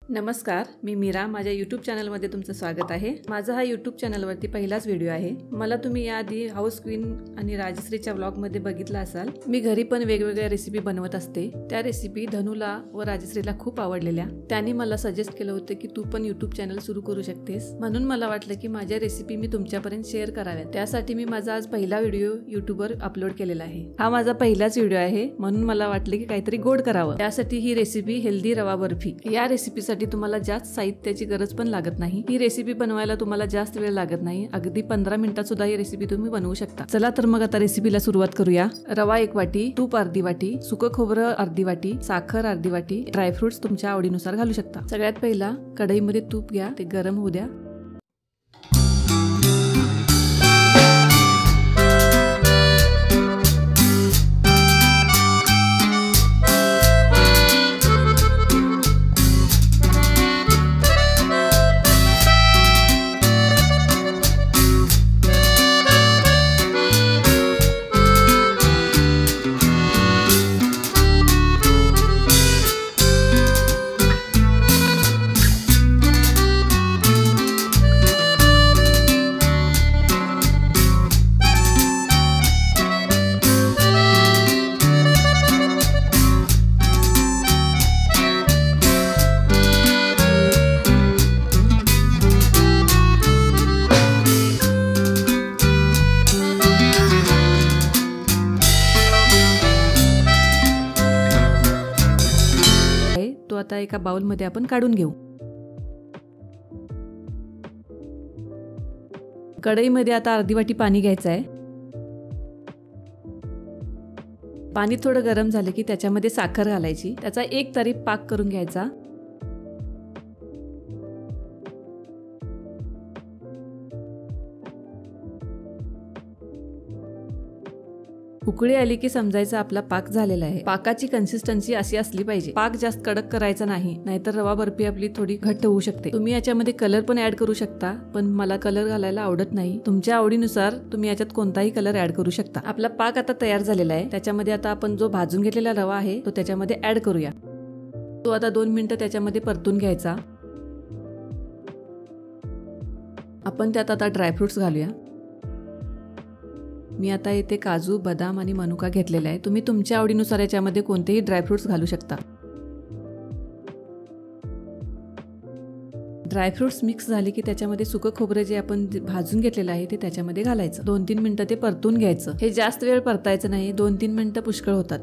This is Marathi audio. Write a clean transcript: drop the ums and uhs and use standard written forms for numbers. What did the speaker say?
नमस्कार, मी मीरा. माझ्या यूट्यूब चॅनलमध्ये तुमचं स्वागत आहे. माझा हा यूट्यूब चॅनलवरती पहिलाच व्हिडिओ आहे. मला तुम्ही याआधी हाऊस क्वीन आणि राजश्रीच्या व्लॉगमध्ये बघितला असाल. मी घरी पण वेगवेगळ्या रेसिपी बनवत असते. त्या रेसिपी धनुला व राजश्रीला खूप आवडलेल्या. त्यांनी मला सजेस्ट केलं होतं की तू पण यूट्यूब चॅनल सुरू करू शकतेस. म्हणून मला वाटलं की माझ्या रेसिपी मी तुमच्यापर्यंत शेअर कराव्यात. त्यासाठी मी माझा आज पहिला व्हिडिओ यूट्यूबवर अपलोड केलेला आहे. हा माझा पहिलाच व्हिडिओ आहे, म्हणून मला वाटलं की काहीतरी गोड करावं. त्यासाठी ही रेसिपी हेल्दी रवा बर्फी. या रेसिपीसाठी तुम्हाला जास्त साहित्याची गरज पण लागत नाही. ही रेसिपी बनवायला तुम्हाला जास्त वेळ लागत नाही. अगदी 15 मिनिटात सुद्धा ही रेसिपी तुम्ही बनवू शकता. चला तर मग आता रेसिपीला सुरुवात करूया. रवा 1 वाटी, तूप अर्धी वाटी, सुकं खोबरं अर्धी वाटी, साखर अर्धी वाटी, ड्रायफ्रुट्स तुमच्या आवडीनुसार घालू शकता. सगळ्यात पहिला कढईमध्ये तूप घ्या, ते गरम होऊ द्या. तो आता एका बाउलमध्ये आपण काढून घेऊ. कढईमध्ये आता अर्धी वाटी पाणी घ्यायचं आहे. पाणी थोडं गरम झालं की त्याच्यामध्ये साखर घालायची. त्याचा एक तारी पाक करून घ्यायचा. उकळी आली की समजायचं आपला पाक झालेला आहे. पाकाची कन्सिस्टन्सी अशी असली पाहिजे. पाक जास्त कडक करायचा नाही, नाहीतर रवा बर्फी आपली थोडी घट्ट होऊ शकते. तुम्ही याच्यामध्ये कलर पण ऍड करू शकता, पण मला कलर घालायला आवडत नाही. तुमच्या आवडीनुसार तुम्ही याच्यात कोणताही कलर ऍड करू शकता. आपला पाक आता तयार झालेला आहे. त्याच्यामध्ये आता आपण जो भाजून घेतलेला रवा आहे तो त्याच्यामध्ये ऍड करूया. तो आता 2 मिनिटं त्याच्यामध्ये परतून घ्यायचा. आपण त्यात आता ड्रायफ्रुट्स घालूया. मी आता इथे काजू, बदाम आणि मनुका घेतलेला आहे. तुम्ही तुमच्या आवडीनुसार याच्यामध्ये कोणतेही ड्रायफ्रुट्स घालू शकता. ड्रायफ्रुट्स मिक्स झाले की त्याच्यामध्ये सुकं खोबरं जे आपण भाजून घेतलेलं आहे ते त्याच्यामध्ये घालायचं. 2-3 मिनिटं ते परतून घ्यायचं. हे जास्त वेळ परतायचं नाही, 2-3 मिनिटं पुष्कळ होतात.